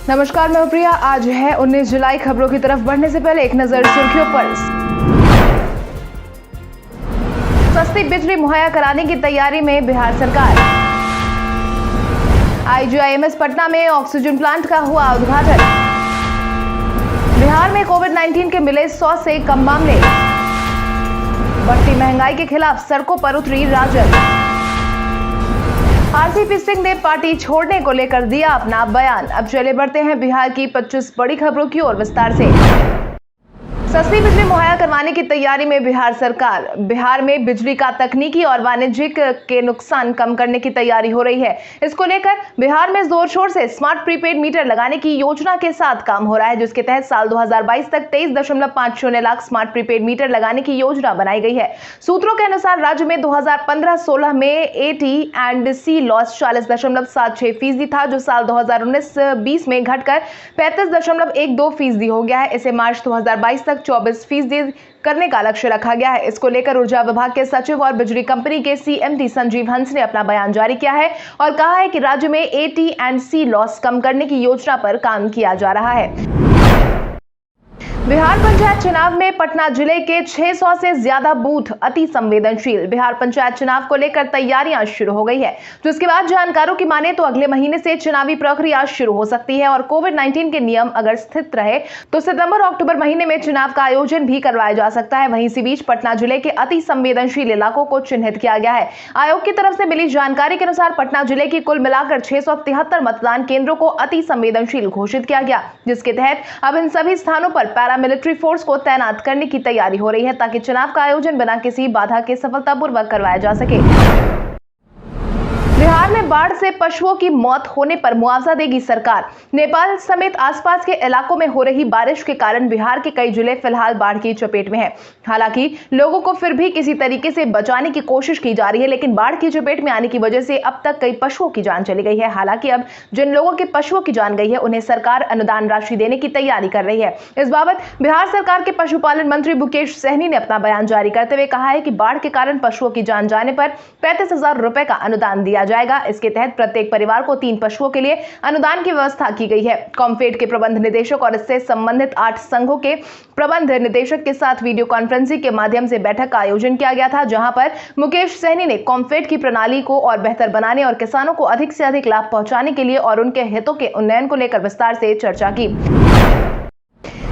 नमस्कार, मैं प्रिया। आज है 19 जुलाई। खबरों की तरफ बढ़ने से पहले एक नजर सुर्खियों पर। सस्ती बिजली मुहैया कराने की तैयारी में बिहार सरकार। IGIMS पटना में ऑक्सीजन प्लांट का हुआ उद्घाटन। बिहार में कोविड-19 के मिले 100 से कम मामले। बढ़ती महंगाई के खिलाफ सड़कों पर उतरी राजद। RCP सिंह ने पार्टी छोड़ने को लेकर दिया अपना बयान। अब चले बढ़ते हैं बिहार की 25 बड़ी खबरों की ओर विस्तार से। सस्ती बिजली मुहैया करवाने की तैयारी में बिहार सरकार। बिहार में बिजली का तकनीकी और वाणिज्यिक के नुकसान कम करने की तैयारी हो रही है। इसको लेकर बिहार में जोर शोर से स्मार्ट प्रीपेड मीटर लगाने की योजना के साथ काम हो रहा है, जिसके तहत साल 2022 तक 23.50 लाख स्मार्ट प्रीपेड मीटर लगाने की योजना बनाई गई है। सूत्रों के अनुसार राज्य में 2015-16 में AT&C लॉस 40.76% था, जो साल 2019-20 में घटकर 35.12% हो गया है। इसे मार्च 2022 तक 24% करने का लक्ष्य रखा गया है। इसको लेकर ऊर्जा विभाग के सचिव और बिजली कंपनी के CMD संजीव हंस ने अपना बयान जारी किया है और कहा है कि राज्य में AT&C लॉस कम करने की योजना पर काम किया जा रहा है। बिहार पंचायत चुनाव में पटना जिले के 600 से ज्यादा बूथ अति संवेदनशील। बिहार पंचायत चुनाव को लेकर तैयारियां शुरू हो गई है, जिसके बाद जानकारों की माने तो अगले महीने से चुनावी प्रक्रिया शुरू हो सकती है और कोविड-19 के नियम अगर स्थित रहे तो सितंबर-अक्टूबर महीने में चुनाव का आयोजन भी करवाया जा सकता है। वहीं इसी बीच पटना जिले के अति संवेदनशील इलाकों को चिन्हित किया गया है। आयोग की तरफ से मिली जानकारी के अनुसार पटना जिले की कुल मिलाकर 673 मतदान केंद्रों को अति संवेदनशील घोषित किया गया, जिसके तहत अब इन सभी स्थानों पर पैरामिलिट्री फोर्स को तैनात करने की तैयारी हो रही है, ताकि चुनाव का आयोजन बिना किसी बाधा के सफलतापूर्वक करवाया जा सके। बिहार में बाढ़ से पशुओं की मौत होने पर मुआवजा देगी सरकार। नेपाल समेत आसपास के इलाकों में हो रही बारिश के कारण बिहार के कई जिले फिलहाल बाढ़ की चपेट में हैं। हालांकि लोगों को फिर भी किसी तरीके से बचाने की कोशिश की जा रही है, लेकिन बाढ़ की चपेट में आने की वजह से अब तक कई पशुओं की जान चली गई है। हालांकि अब जिन लोगों के पशुओं की जान गई है, उन्हें सरकार अनुदान राशि देने की तैयारी कर रही है। इस बाबत बिहार सरकार के पशुपालन मंत्री मुकेश सहनी ने अपना बयान जारी करते हुए कहा है कि बाढ़ के कारण पशुओं की जान जाने पर 35,000 रुपए का अनुदान दिया जाएगा। इसके तहत प्रत्येक परिवार को 3 पशुओं के लिए अनुदान की व्यवस्था की गई है। कॉम्फेड के प्रबंध निदेशक और इससे संबंधित 8 संघों के प्रबंध निदेशक के साथ वीडियो कॉन्फ्रेंसिंग के माध्यम से बैठक का आयोजन किया गया था, जहां पर मुकेश सहनी ने कॉम्फेड की प्रणाली को और बेहतर बनाने और किसानों को अधिक से अधिक लाभ पहुंचाने के लिए और उनके हितों के उन्नयन को लेकर विस्तार से चर्चा की।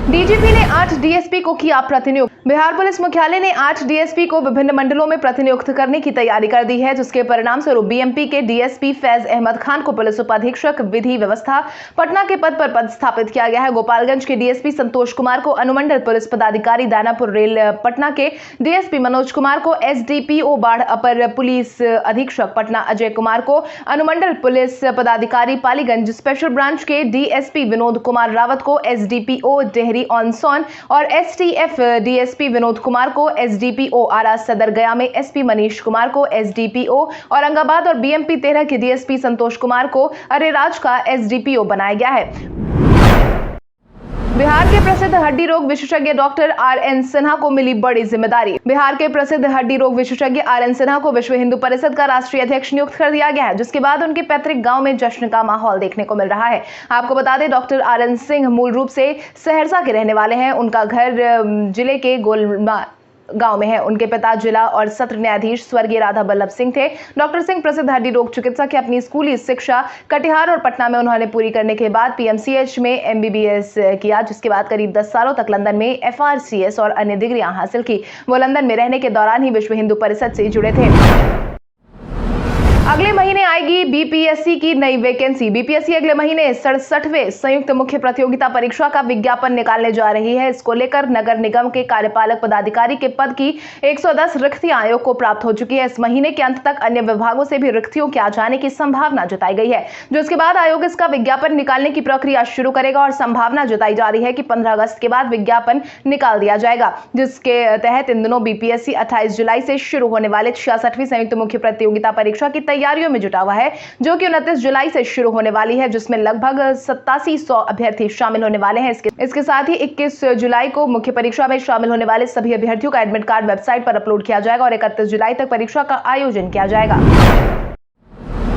DGP ने 8 DSP को किया प्रतिनियुक्त। बिहार पुलिस मुख्यालय ने 8 DSP को विभिन्न मंडलों में प्रतिनियुक्त करने की तैयारी कर दी है, जिसके परिणाम स्वरूप BMP के DSP फैज अहमद खान को पुलिस उपाधीक्षक विधि व्यवस्था पटना के पद पर पदस्थापित किया गया है। गोपालगंज के DSP संतोष कुमार को अनुमंडल पुलिस पदाधिकारी, दानापुर रेल पटना के DSP मनोज कुमार को SDPO बाढ़ अपर पुलिस अधीक्षक पटना, अजय कुमार को अनुमंडल पुलिस पदाधिकारी पालीगंज स्पेशल ब्रांच के DSP विनोद कुमार रावत को SDPO डेहरी ऑन सोन और STF DSP विनोद कुमार को SDPO आरा सदर गया में SP मनीष कुमार को SDPO औरंगाबाद और BMP 13 के DSP संतोष कुमार को अरेराज का SDPO बनाया गया है। बिहार के प्रसिद्ध हड्डी रोग विशेषज्ञ डॉक्टर RN सिन्हा को मिली बड़ी जिम्मेदारी। बिहार के प्रसिद्ध हड्डी रोग विशेषज्ञ RN सिन्हा को विश्व हिंदू परिषद का राष्ट्रीय अध्यक्ष नियुक्त कर दिया गया है, जिसके बाद उनके पैतृक गांव में जश्न का माहौल देखने को मिल रहा है। आपको बता दें, डॉक्टर RN सिंह मूल रूप से सहरसा के रहने वाले हैं। उनका घर जिले के गोलमा गांव में है। उनके पिता जिला और सत्र न्यायाधीश स्वर्गीय राधा बल्लभ सिंह थे। डॉक्टर सिंह प्रसिद्ध हड्डी रोग चिकित्सक है। अपनी स्कूली शिक्षा कटिहार और पटना में उन्होंने पूरी करने के बाद PMCH में MBBS किया, जिसके बाद करीब 10 सालों तक लंदन में FRCS और अन्य डिग्रियां हासिल की। वो लंदन में रहने के दौरान ही विश्व हिंदू परिषद से जुड़े थे। अगले महीने आएगी BPSC की नई वैकेंसी। BPSC अगले महीने 67वें संयुक्त मुख्य प्रतियोगिता परीक्षा का विज्ञापन निकालने जा रही है। इसको लेकर नगर निगम के कार्यपालक पदाधिकारी के पद की 110 रिक्तियां आयोग को प्राप्त हो चुकी है। इस महीने के अंत तक अन्य विभागों से भी रिक्तियों के आ जाने की संभावना जताई गई है, जो इसके बाद आयोग इसका विज्ञापन निकालने की प्रक्रिया शुरू करेगा और संभावना जताई जा रही है कि 15 अगस्त के बाद विज्ञापन निकाल दिया जाएगा, जिसके तहत इन दिनों BPSC 28 जुलाई से शुरू होने वाले 66वीं संयुक्त मुख्य प्रतियोगिता परीक्षा की तैयारियों में जुटा हुआ है, जो कि 29 जुलाई से शुरू होने वाली है, जिसमें लगभग 8700 अभ्यर्थी शामिल होने वाले हैं। इसके साथ ही 21 जुलाई को मुख्य परीक्षा में शामिल होने वाले सभी अभ्यर्थियों का एडमिट कार्ड वेबसाइट पर अपलोड किया जाएगा और 31 जुलाई तक परीक्षा का आयोजन किया जाएगा।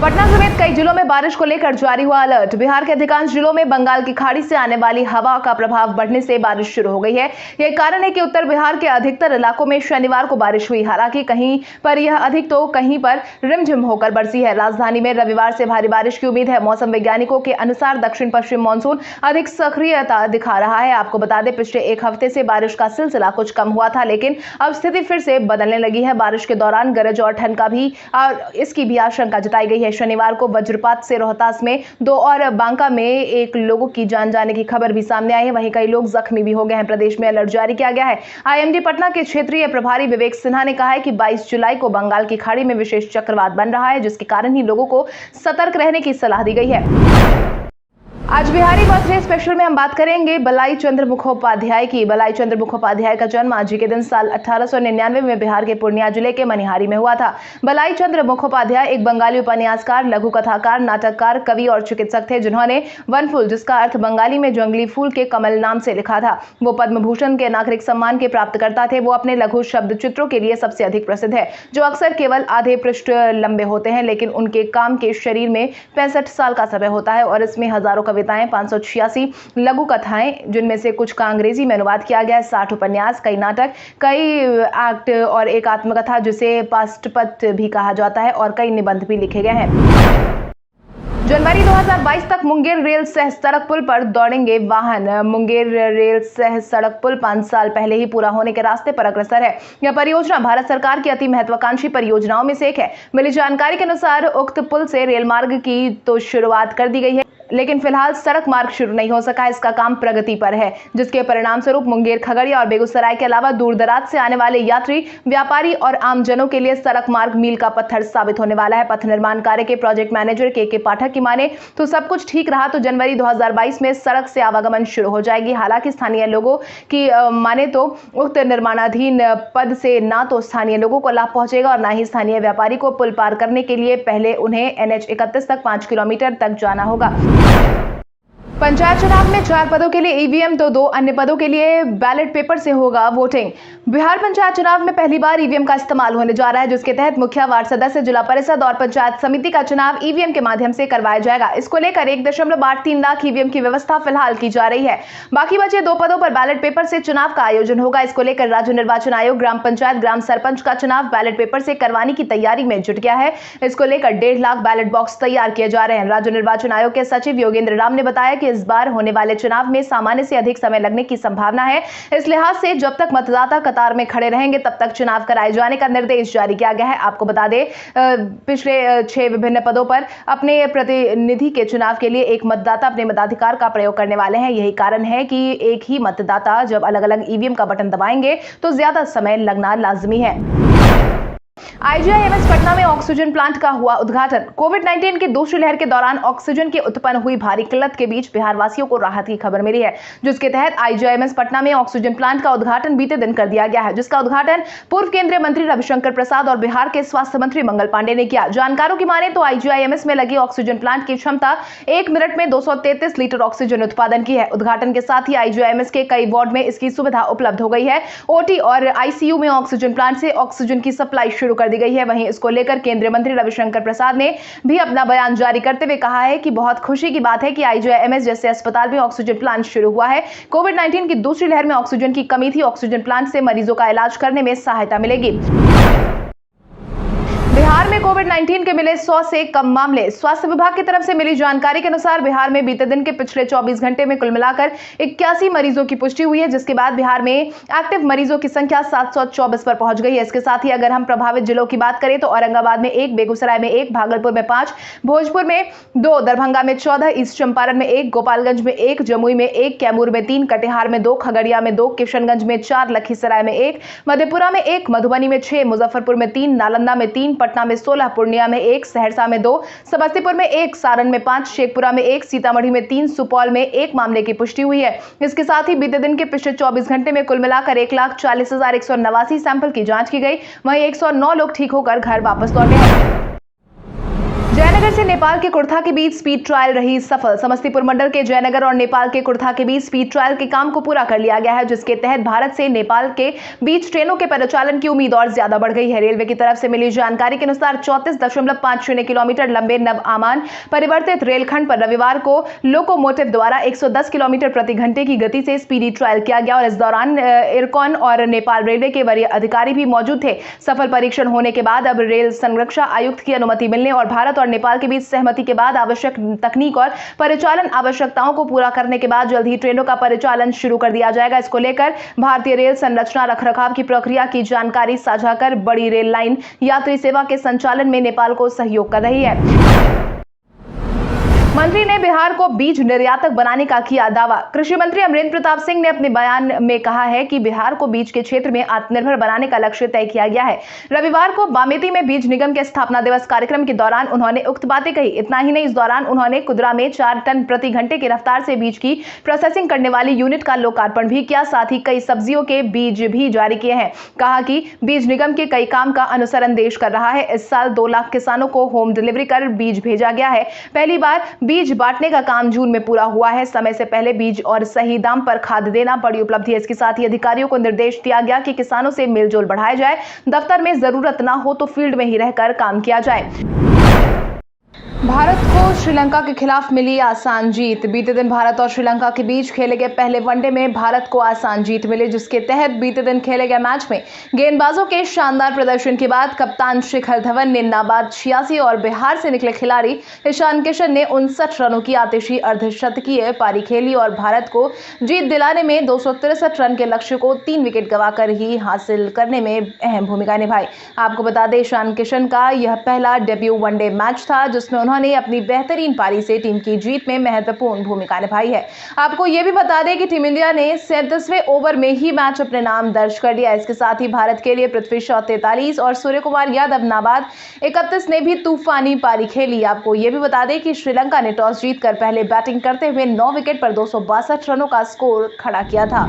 पटना समेत कई जिलों में बारिश को लेकर जारी हुआ अलर्ट। बिहार के अधिकांश जिलों में बंगाल की खाड़ी से आने वाली हवा का प्रभाव बढ़ने से बारिश शुरू हो गई है। यही कारण है कि उत्तर बिहार के अधिकतर इलाकों में शनिवार को बारिश हुई। हालांकि कहीं पर यह अधिक तो कहीं पर रिमझिम होकर बरसी है। राजधानी में रविवार से भारी बारिश की उम्मीद है। मौसम वैज्ञानिकों के अनुसार दक्षिण पश्चिम मानसून अधिक सक्रियता दिखा रहा है। आपको बता दें, पिछले एक हफ्ते से बारिश का सिलसिला कुछ कम हुआ था, लेकिन अब स्थिति फिर से बदलने लगी है। बारिश के दौरान गरज और ठंड का भी इसकी भी आशंका जताई गई है। शनिवार को वज्रपात से रोहतास में 2 और बांका में 1 लोगों की जान जाने की खबर भी सामने आई है। वहीं कई लोग जख्मी भी हो गए हैं। प्रदेश में अलर्ट जारी किया गया है। आईएमडी पटना के क्षेत्रीय प्रभारी विवेक सिन्हा ने कहा है कि 22 जुलाई को बंगाल की खाड़ी में विशेष चक्रवात बन रहा है, जिसके कारण ही लोगों को सतर्क रहने की सलाह दी गई है। आज बिहारी बर्थडे स्पेशल में हम बात करेंगे बलाई चंद्र मुखोपाध्याय की। बलाई चंद्र मुखोपाध्याय का जन्म आज ही के दिन साल 1899 में बिहार के पूर्णिया जिले के मनिहारी में हुआ था। बलाई चंद्र मुखोपाध्याय एक बंगाली उपन्यासकार, लघु कथाकार, नाटककार, कवि और चिकित्सक थे, जिन्होंने वनफूल, जिसका अर्थ बंगाली में जंगली फूल के कमल नाम से लिखा था। वो पद्म भूषण के नागरिक सम्मान के प्राप्तकर्ता थे। वो अपने लघु शब्द चित्रों के लिए सबसे अधिक प्रसिद्ध है, जो अक्सर केवल आधे पृष्ठ लंबे होते हैं, लेकिन उनके काम के शरीर में 65 साल का समय होता है और इसमें हजारों कविताएं, 586 लघु कथाएं, जिनमें से कुछ का अंग्रेजी में अनुवाद किया गया है, 60 उपन्यास, कई नाटक, कई एक्ट और एक आत्मकथा जिसे पाष्टपद भी कहा जाता है, और कई निबंध भी लिखे गए हैं। जनवरी 2022 तक मुंगेर रेल सह सड़क पुल पर दौड़ेंगे वाहन। मुंगेर रेल सह सड़क पुल 5 साल पहले ही पूरा होने के रास्ते पर अग्रसर है। यह परियोजना भारत सरकार की अति महत्वाकांक्षी परियोजनाओं में से एक है। मिली जानकारी के अनुसार उक्त पुल से रेल मार्ग की तो शुरुआत कर दी गई है, लेकिन फिलहाल सड़क मार्ग शुरू नहीं हो सका। इसका काम प्रगति पर है, जिसके परिणाम स्वरूप मुंगेर, खगड़िया और बेगूसराय के अलावा दूर दराज से आने वाले यात्री, व्यापारी और आमजनों के लिए सड़क मार्ग मील का पत्थर साबित होने वाला है। पथ निर्माण कार्य के प्रोजेक्ट मैनेजर के पाठक की माने तो सब कुछ ठीक रहा तो जनवरी 2022 में सड़क से आवागमन शुरू हो जाएगी। हालांकि स्थानीय लोगों की माने तो उक्त निर्माणाधीन पद से ना तो स्थानीय लोगों को लाभ पहुंचेगा और ना ही स्थानीय व्यापारी को पुल पार करने के लिए पहले उन्हें NH 31 तक 5 किलोमीटर तक जाना होगा। पंचायत चुनाव में 4 पदों के लिए ईवीएम तो 2 अन्य पदों के लिए बैलेट पेपर से होगा वोटिंग। बिहार पंचायत चुनाव में पहली बार ईवीएम का इस्तेमाल होने जा रहा है, जिसके तहत मुखिया, वार्ड सदस्य, जिला परिषद और पंचायत समिति का चुनाव ईवीएम के माध्यम से करवाया जाएगा। इसको लेकर 1.83 लाख ईवीएम की व्यवस्था फिलहाल की जा रही है। बाकी बचे 2 पदों पर बैलेट पेपर से चुनाव का आयोजन होगा। इसको लेकर राज्य निर्वाचन आयोग ग्राम पंचायत, ग्राम सरपंच का चुनाव बैलेट पेपर से करवाने की तैयारी में जुट गया है। इसको लेकर 1.5 लाख बैलेट बॉक्स तैयार किए जा रहे हैं। राज्य निर्वाचन आयोग के सचिव योगेंद्र राम ने बताया कि इस बार होने वाले चुनाव में सामान्य से अधिक समय लगने की संभावना है। इस लिहाज से जब तक मतदाता कतार में खड़े रहेंगे तब तक चुनाव कराए जाने का निर्देश जारी किया गया है। आपको बता दें, पिछले 6 विभिन्न पदों पर अपने प्रतिनिधि के चुनाव के लिए एक मतदाता अपने मताधिकार का प्रयोग करने वाले हैं। यही कारण है कि एक ही मतदाता जब अलग अलग ईवीएम का बटन दबाएंगे तो ज्यादा समय लगना लाजमी है। आईजीआईएमएस पटना में ऑक्सीजन प्लांट का हुआ उद्घाटन। कोविड-19 की दूसरी लहर के दौरान ऑक्सीजन की उत्पन्न हुई भारी किल्लत के बीच बिहार वासियों को राहत की खबर मिली है, जिसके तहत आईजीआईएमएस पटना में ऑक्सीजन प्लांट का उद्घाटन बीते दिन कर दिया गया है, जिसका उद्घाटन पूर्व केंद्रीय मंत्री रविशंकर प्रसाद और बिहार के स्वास्थ्य मंत्री मंगल पांडे ने किया। जानकारों की माने तो आईजीआईएमएस में लगी ऑक्सीजन प्लांट की क्षमता 1 मिनट में 233 लीटर ऑक्सीजन उत्पादन की है। उद्घाटन के साथ ही आईजीआईएमएस के कई वार्ड में इसकी सुविधा उपलब्ध हो गई है। ओटी और आईसीयू में ऑक्सीजन प्लांट से ऑक्सीजन की सप्लाई शुरू कर दी गई है। वहीं इसको लेकर केंद्रीय मंत्री रविशंकर प्रसाद ने भी अपना बयान जारी करते हुए कहा है कि बहुत खुशी की बात है कि आईजीआईएमएस जैसे अस्पताल में ऑक्सीजन प्लांट शुरू हुआ है। कोविड-19 की दूसरी लहर में ऑक्सीजन की कमी थी। ऑक्सीजन प्लांट से मरीजों का इलाज करने में सहायता मिलेगी। बिहार में कोविड-19 के मिले 100 से कम मामले। स्वास्थ्य विभाग की तरफ से मिली जानकारी के अनुसार बिहार में बीते दिन के पिछले 24 घंटे में कुल मिलाकर 81 मरीजों की पुष्टि हुई है, जिसके बाद बिहार में एक्टिव मरीजों की संख्या 724 पर पहुंच गई है। इसके साथ ही अगर हम प्रभावित जिलों की बात करें तो औरंगाबाद में 1, बेगूसराय में 1, भागलपुर में 5, भोजपुर में 2, दरभंगा में 14, ईस्ट चंपारण में 1, गोपालगंज में 1, जमुई में 1, कैमूर में 3, कटिहार में 2, खगड़िया में 2, किशनगंज में 4, लखीसराय में 1, मधेपुरा में 1, मधुबनी में 6, मुजफ्फरपुर में 3, नालंदा में 3, पटना में 16, पूर्णिया में 1, सहरसा में 2, समस्तीपुर में 1, सारण में 5, शेखपुरा में 1, सीतामढ़ी में 3, सुपौल में 1 मामले की पुष्टि हुई है। इसके साथ ही बीते दिन के पिछले 24 घंटे में कुल मिलाकर 1,40,189 सैंपल की जांच की गई। वहीं 109 लोग ठीक होकर घर वापस लौटे हैं। जयनगर से नेपाल के कुर्था के बीच स्पीड ट्रायल रही सफल। समस्तीपुर मंडल के जयनगर और नेपाल के कुर्था के बीच स्पीड ट्रायल के काम को पूरा कर लिया गया है, जिसके तहत भारत से नेपाल के बीच ट्रेनों के परिचालन की उम्मीद और ज्यादा बढ़ गई है। रेलवे की तरफ से मिली जानकारी के अनुसार 34.50 किलोमीटर लंबे नव आमान परिवर्तित रेलखंड पर रविवार को लोकोमोटिव द्वारा 110 किलोमीटर प्रति घंटे की गति से स्पीडी ट्रायल किया गया और इस दौरान इरकॉन और नेपाल रेलवे के वरीय अधिकारी भी मौजूद थे। सफल परीक्षण होने के बाद अब रेल संरक्षा आयुक्त की अनुमति मिलने और भारत और नेपाल के बीच सहमति के बाद आवश्यक तकनीक और परिचालन आवश्यकताओं को पूरा करने के बाद जल्द ही ट्रेनों का परिचालन शुरू कर दिया जाएगा। इसको लेकर भारतीय रेल संरचना रखरखाव की प्रक्रिया की जानकारी साझा कर बड़ी रेल लाइन यात्री सेवा के संचालन में नेपाल को सहयोग कर रही है। मंत्री ने बिहार को बीज निर्यातक बनाने का किया दावा। कृषि मंत्री अमरेंद्र प्रताप सिंह ने अपने बयान में कहा है कि बिहार को बीज के क्षेत्र में आत्मनिर्भर बनाने का लक्ष्य तय किया गया है। रविवार को बामेती में बीज निगम के स्थापना दिवस कार्यक्रम के दौरान उन्होंने उक्त बातें कही। इतना ही नहीं, इस दौरान उन्होंने कुदरा में 4 टन प्रति घंटे की रफ्तार से बीज की प्रोसेसिंग करने वाली यूनिट का लोकार्पण भी किया। साथ ही कई सब्जियों के बीज भी जारी किए हैं। कहा कि बीज निगम के कई काम का अनुसरण देश कर रहा है। इस साल 2 लाख किसानों को होम डिलीवरी कर बीज भेजा गया है। पहली बार बीज बांटने का काम जून में पूरा हुआ है। समय से पहले बीज और सही दाम पर खाद देना बड़ी उपलब्धि है। इसके साथ ही अधिकारियों को निर्देश दिया गया कि किसानों से मेलजोल बढ़ाया जाए। दफ्तर में जरूरत ना हो तो फील्ड में ही रहकर काम किया जाए। भारत को श्रीलंका के खिलाफ मिली आसान जीत। बीते दिन भारत और श्रीलंका के बीच खेले गए पहले वनडे में भारत को आसान जीत मिली, जिसके तहत बीते दिन खेले गए मैच में गेंदबाजों के शानदार प्रदर्शन के बाद कप्तान शिखर धवन ने नाबाद 86 और बिहार से निकले खिलाड़ी ईशान किशन ने 59 रनों की आतिशी अर्धशतकीय पारी खेली और भारत को जीत दिलाने में 263 रन के लक्ष्य को 3 विकेट गंवाकर ही हासिल करने में अहम भूमिका निभाई। आपको बता दें, ईशान किशन का यह पहला डेब्यू वनडे मैच था जिसमें उन्होंने अपनी बेहतरीन पारी से टीम की जीत में महत्वपूर्ण भूमिका निभाई है। आपको यह भी बता दें कि टीम इंडिया ने 37वें ओवर में ही मैच अपने नाम दर्ज कर लिया। इसके साथ ही भारत के लिए पृथ्वी शॉ 43 और सूर्य कुमार यादव नाबाद 31 ने भी तूफानी पारी खेली। आपको यह भी बता दें कि श्रीलंका ने टॉस जीतकर पहले बैटिंग करते हुए 9 विकेट पर 262 रनों का स्कोर खड़ा किया था।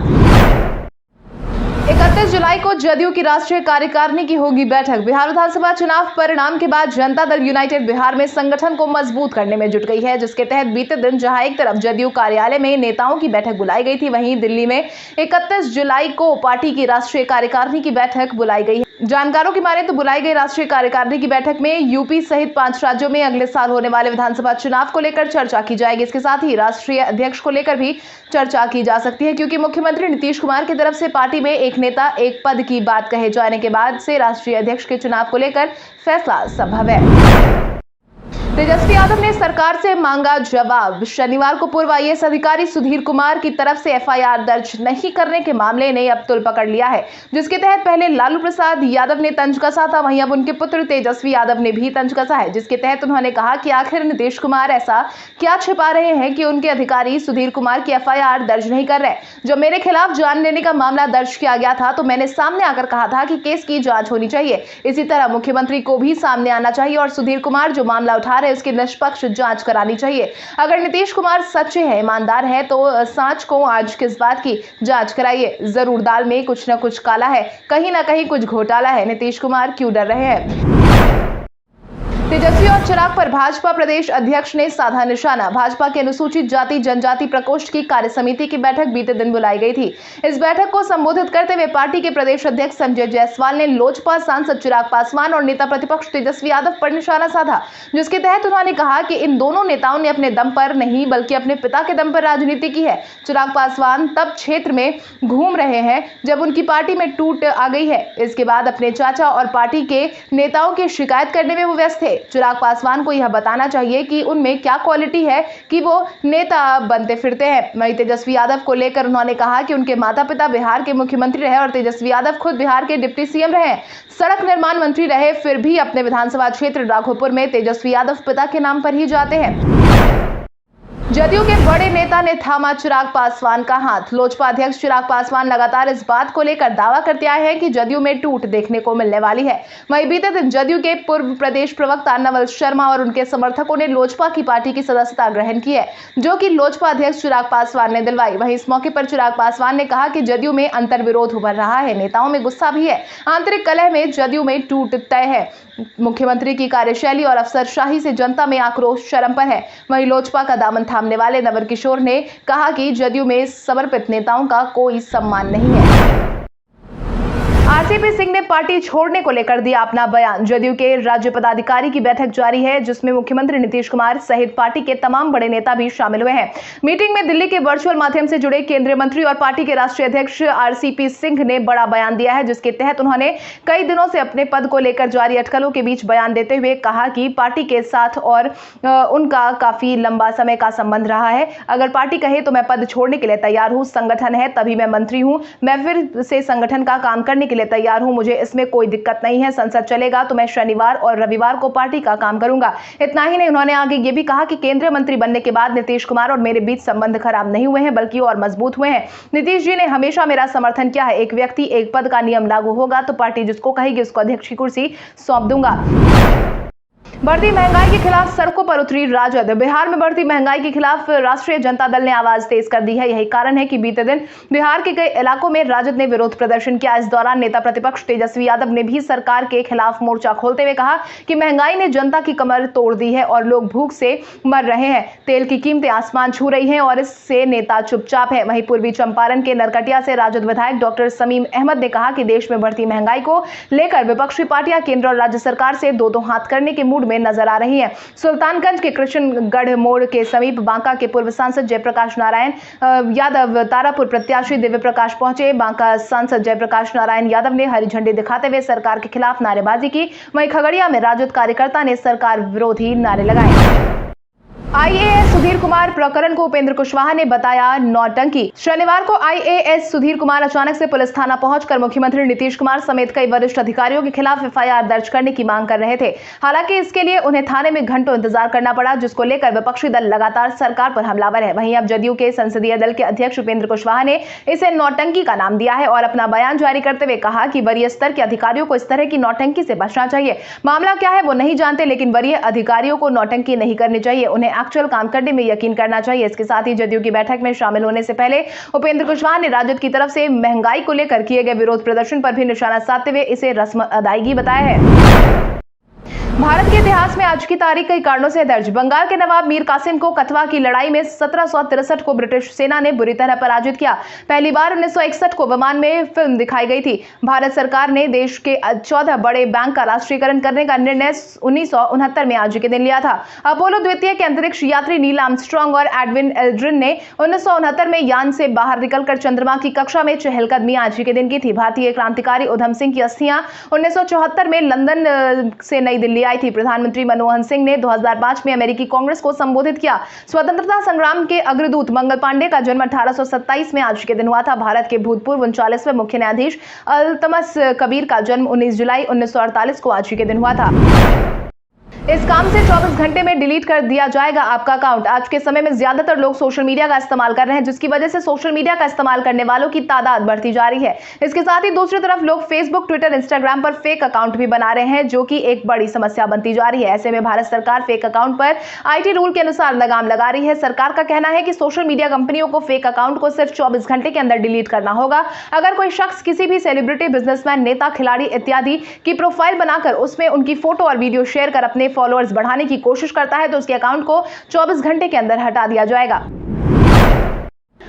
31 जुलाई को जदयू की राष्ट्रीय कार्यकारिणी की होगी बैठक। बिहार विधानसभा चुनाव परिणाम के बाद जनता दल यूनाइटेड बिहार में संगठन को मजबूत करने में जुट गई है, जिसके तहत बीते दिन जहां एक तरफ जदयू कार्यालय में नेताओं की बैठक बुलाई गई थी, वहीं दिल्ली में 31 जुलाई को पार्टी की राष्ट्रीय कार्यकारिणी की बैठक बुलाई गई है। जानकारों की माने तो बुलाई गई राष्ट्रीय कार्यकारिणी की बैठक में यूपी सहित 5 राज्यों में अगले साल होने वाले विधानसभा चुनाव को लेकर चर्चा की जाएगी। इसके साथ ही राष्ट्रीय अध्यक्ष को लेकर भी चर्चा की जा सकती है, क्योंकि मुख्यमंत्री नीतीश कुमार की तरफ से पार्टी में एक नेता एक पद की बात कहे जाने के बाद से राष्ट्रीय अध्यक्ष के चुनाव को लेकर फैसला संभव है। तेजस्वी यादव ने सरकार से मांगा जवाब। शनिवार को पूर्व आईएएस अधिकारी सुधीर कुमार की तरफ से एफआईआर दर्ज नहीं करने के मामले ने अब तुल पकड़ लिया है, जिसके तहत पहले लालू प्रसाद यादव ने तंज कसा था, वहीं अब उनके पुत्र तेजस्वी यादव ने भी तंज कसा है, जिसके तहत उन्होंने कहा कि आखिर नीतीश कुमार ऐसा क्या छिपा रहे हैं कि उनके अधिकारी सुधीर कुमार की एफआईआर दर्ज नहीं कर रहे। जब मेरे खिलाफ जान लेने का मामला दर्ज किया गया था तो मैंने सामने आकर कहा था कि केस की जांच होनी चाहिए। इसी तरह मुख्यमंत्री को भी सामने आना चाहिए और सुधीर कुमार जो मामला उठा रहे उसकी निष्पक्ष जांच करानी चाहिए। अगर नीतीश कुमार सच्चे हैं, ईमानदार है तो सांच को आज किस बात की जांच कराइए। जरूर दाल में कुछ न कुछ काला है, कहीं ना कहीं कुछ घोटाला है। नीतीश कुमार क्यों डर रहे हैं? तेजस्वी और चिराग पर भाजपा प्रदेश अध्यक्ष ने साधा निशाना। भाजपा के अनुसूचित जाति जनजाति प्रकोष्ठ की कार्य समिति की बैठक बीते दिन बुलाई गई थी। इस बैठक को संबोधित करते हुए पार्टी के प्रदेश अध्यक्ष संजय जायसवाल ने लोजपा सांसद चिराग पासवान और नेता प्रतिपक्ष तेजस्वी यादव पर निशाना साधा, जिसके तहत उन्होंने कहा कि इन दोनों नेताओं ने अपने दम पर नहीं बल्कि अपने पिता के दम पर राजनीति की है। चिराग पासवान तब क्षेत्र में घूम रहे हैं जब उनकी पार्टी में टूट आ गई है। इसके बाद अपने चाचा और पार्टी के नेताओं की शिकायत करने में वो व्यस्त थे। चिराग पासवान को यह बताना चाहिए कि उनमें क्या क्वालिटी है कि वो नेता बनते फिरते हैं। वहीं तेजस्वी यादव को लेकर उन्होंने कहा कि उनके माता पिता बिहार के मुख्यमंत्री रहे और तेजस्वी यादव खुद बिहार के डिप्टी सीएम रहे, सड़क निर्माण मंत्री रहे, फिर भी अपने विधानसभा क्षेत्र राघोपुर में तेजस्वी यादव पिता के नाम पर ही जाते हैं। जदयू के बड़े नेता ने थामा चिराग पासवान का हाथ। लोजपा अध्यक्ष चिराग पासवान लगातार इस बात को लेकर दावा करते आए हैं कि जदयू में टूट देखने को मिलने वाली है। वहीं बीते दिन जदयू के पूर्व प्रदेश प्रवक्ता नवल शर्मा और उनके समर्थकों ने लोजपा की पार्टी की सदस्यता ग्रहण की है, जो कि लोजपा अध्यक्ष चिराग पासवान ने दिलवाई। वहीं इस मौके पर चिराग पासवान ने कहा कि जदयू में अंतर विरोध उभर रहा है, नेताओं में गुस्सा भी है, आंतरिक कलह में जदयू में टूट तय है। मुख्यमंत्री की कार्यशैली और अफसरशाही से जनता में आक्रोश चरम पर है। वहीं लोजपा का दामन थामने वाले नवल किशोर ने कहा कि जदयू में समर्पित नेताओं का कोई सम्मान नहीं है। आरसीपी सिंह ने पार्टी छोड़ने को लेकर दिया अपना बयान। जदयू के राज्य पदाधिकारी की बैठक जारी है, जिसमें मुख्यमंत्री नीतीश कुमार सहित पार्टी के तमाम बड़े नेता भी शामिल हुए हैं। मीटिंग में दिल्ली के वर्चुअल माध्यम से जुड़े केंद्रीय मंत्री और पार्टी के राष्ट्रीय अध्यक्ष आरसीपी सिंह ने बड़ा बयान दिया है, जिसके तहत उन्होंने कई दिनों से अपने पद को लेकर जारी अटकलों के बीच बयान देते हुए कहा कि पार्टी के साथ और उनका काफी लंबा समय का संबंध रहा है। अगर पार्टी कहे तो मैं पद छोड़ने के लिए तैयार हूं, संगठन है तभी मैं मंत्री हूं, मैं फिर से संगठन का काम करने के लिए तैयार हूं, मुझे इसमें कोई दिक्कत नहीं है। संसद चलेगा तो मैं शनिवार और रविवार को पार्टी का काम करूंगा। इतना ही नहीं, उन्होंने आगे ये भी कहा कि केंद्रीय मंत्री बनने के बाद नीतीश कुमार और मेरे बीच संबंध खराब नहीं हुए हैं, बल्कि और मजबूत हुए हैं। नीतीश जी ने हमेशा मेरा समर्थन किया है। एक व्यक्ति एक पद का नियम लागू होगा तो पार्टी जिसको कहेगी उसको अध्यक्ष की कुर्सी सौंप दूंगा। बढ़ती महंगाई के खिलाफ सड़कों पर उतरी राजद। बिहार में बढ़ती महंगाई के खिलाफ राष्ट्रीय जनता दल ने आवाज तेज कर दी है। यही कारण है कि बीते दिन बिहार के कई इलाकों में राजद ने विरोध प्रदर्शन किया। इस दौरान नेता प्रतिपक्ष तेजस्वी यादव ने भी सरकार के खिलाफ मोर्चा खोलते हुए कहा कि महंगाई ने जनता की कमर तोड़ दी है और लोग भूख से मर रहे हैं। तेल की कीमतें आसमान छू रही हैं और इससे नेता चुपचाप है। वहीं पूर्वी चंपारण के नरकटिया से राजद विधायक डॉक्टर समीम अहमद ने कहा कि देश में बढ़ती महंगाई को लेकर विपक्षी पार्टियां केंद्र और राज्य सरकार से दो हाथ करने के मूड में नजर आ रही है। सुल्तानगंज के कृष्णगढ़ मोड़ के समीप बांका के पूर्व सांसद जयप्रकाश नारायण यादव तारापुर प्रत्याशी दिव्य प्रकाश पहुंचे। बांका सांसद जयप्रकाश नारायण यादव ने हरी झंडी दिखाते हुए सरकार के खिलाफ नारेबाजी की। वहीं खगड़िया में राजद कार्यकर्ता ने सरकार विरोधी नारे लगाए। आईएएस सुधीर कुमार प्रकरण को उपेंद्र कुशवाहा ने बताया नौटंकी। शनिवार को आईएएस सुधीर कुमार अचानक से पुलिस थाना पहुंचकर मुख्यमंत्री नीतीश कुमार समेत कई वरिष्ठ अधिकारियों के खिलाफ एफआईआर दर्ज करने की मांग कर रहे थे। हालांकि इसके लिए उन्हें थाने में घंटों इंतजार करना पड़ा, जिसको लेकर विपक्षी दल लगातार सरकार पर हमलावर है। वहीं अब जदयू के संसदीय दल के अध्यक्ष उपेंद्र कुशवाहा ने इसे नौटंकी का नाम दिया है और अपना बयान जारी करते हुए कहा कि वरीय स्तर के अधिकारियों को इस तरह की नौटंकी से बचना चाहिए। मामला क्या है वो नहीं जानते, लेकिन वरीय अधिकारियों को नौटंकी नहीं करनी चाहिए, उन्हें एक्चुअल काम करने में यकीन करना चाहिए। इसके साथ ही जदयू की बैठक में शामिल होने से पहले उपेंद्र कुशवाहा ने राजद की तरफ से महंगाई को लेकर किए गए विरोध प्रदर्शन पर भी निशाना साधते हुए इसे रस्म अदायगी बताया है। भारत के इतिहास में आज की तारीख कई कारणों से दर्ज। बंगाल के नवाब मीर कासिम को कथवा की लड़ाई में 1763 को ब्रिटिश सेना ने बुरी तरह पराजित किया। पहली बार 1961 को विमान में फिल्म दिखाई गई थी। भारत सरकार ने देश के 14 बड़े बैंक का राष्ट्रीयकरण करने का निर्णय 1969 में आज के दिन लिया था। अपोलो द्वितीय के अंतरिक्ष यात्री नील आर्मस्ट्रांग और एडविन एल्ड्रिन ने 1969 में यान से बाहर निकलकर चंद्रमा की कक्षा में चहलकदमी आज के दिन की थी। भारतीय क्रांतिकारी उधम सिंह की अस्थियां 1974 में लंदन से नई दिल्ली आई थी। प्रधानमंत्री मनमोहन सिंह ने 2005 में अमेरिकी कांग्रेस को संबोधित किया। स्वतंत्रता संग्राम के अग्रदूत मंगल पांडे का जन्म 1827 में आज के दिन हुआ था। भारत के भूतपूर्व 39वें मुख्य न्यायाधीश अल्तमस कबीर का जन्म 19 जुलाई 1948 को आज के दिन हुआ था। इस काम से 24 घंटे में डिलीट कर दिया जाएगा आपका अकाउंट। आज के समय में ज्यादातर लोग सोशल मीडिया का इस्तेमाल कर रहे हैं, जिसकी वजह से सोशल मीडिया का इस्तेमाल करने वालों की तादाद बढ़ती जा रही है। इसके साथ ही दूसरी तरफ लोग फेसबुक, ट्विटर, इंस्टाग्राम पर फेक अकाउंट भी बना रहे हैं, जो कि एक बड़ी समस्या बनती जा रही है। ऐसे में भारत सरकार फेक अकाउंट पर आईटी रूल के अनुसार लगाम लगा रही है। सरकार का कहना है कि सोशल मीडिया कंपनियों को फेक अकाउंट को सिर्फ 24 घंटे के अंदर डिलीट करना होगा। अगर कोई शख्स किसी भी सेलिब्रिटी, बिजनेसमैन, नेता, खिलाड़ी इत्यादि की प्रोफाइल बनाकर उसमें उनकी फोटो और वीडियो शेयर कर अपने फॉलोअर्स बढ़ाने की कोशिश करता है तो उसके अकाउंट को 24 घंटे के अंदर हटा दिया जाएगा।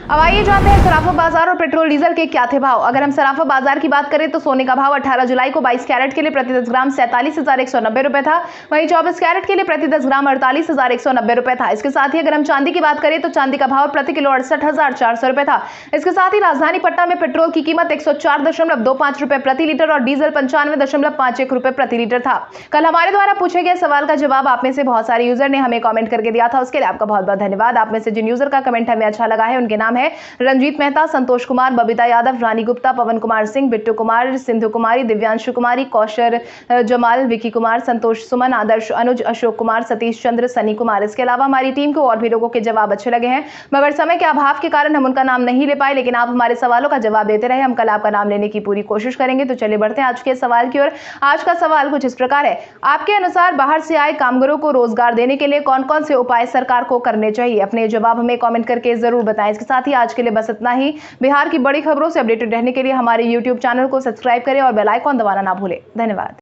अब आइए जानते हैं सराफा बाजार और पेट्रोल डीजल के क्या थे भाव। अगर हम सराफा बाजार की बात करें तो सोने का भाव 18 जुलाई को 22 कैरेट के लिए प्रति 10 ग्राम 47,190 रुपए था। वहीं 24 कैरेट के लिए प्रति 10 ग्राम 48,190 रुपए था। इसके साथ ही अगर हम चांदी की बात करें तो चांदी का भाव प्रति किलो 68,400 रुपए था। इसके साथ ही राजधानी पटना में पेट्रोल की कीमत 104.25 रुपए प्रति लीटर और डीजल 95.51 रुपए प्रति लीटर था। कल हमारे द्वारा पूछे गए सवाल का जवाब आप में से बहुत सारे यूजर ने हमें कॉमेंट करके दिया था, उसके लिए आपका बहुत बहुत धन्यवाद। आप में से जिन यूजर का कमेंट हमें अच्छा लगा है उनके नाम है रंजीत मेहता, संतोष कुमार, बबीता यादव, रानी गुप्ता, पवन कुमार सिंह, बिट्टू कुमार, सिंधु कुमारी, दिव्यांशु कुमारी, कौशर जमाल, विकी कुमार, संतोष सुमन, आदर्श अनुज, अशोक कुमार, सतीश चंद्र, सनी कुमार। इसके अलावा हमारी टीम को और भी लोगों के जवाब अच्छे लगे हैं, मगर समय के अभाव के कारण हम उनका नाम नहीं ले पाए, लेकिन आप हमारे सवालों का जवाब देते रहे। हम कल आपका नाम लेने की पूरी कोशिश करेंगे। तो चलिए बढ़ते हैं आज के सवाल की ओर। आज का सवाल कुछ इस प्रकार है, आपके अनुसार बाहर से आए कामगारों को रोजगार देने के लिए कौन कौन से उपाय सरकार को करने चाहिए? अपने जवाब हमें कमेंट करके जरूर बताएं। इसके साथ ही आज के लिए बस इतना ही। बिहार की बड़ी खबरों से अपडेटेड रहने के लिए हमारे YouTube चैनल को सब्सक्राइब करें और बेल आइकॉन दबाना ना भूलें। धन्यवाद।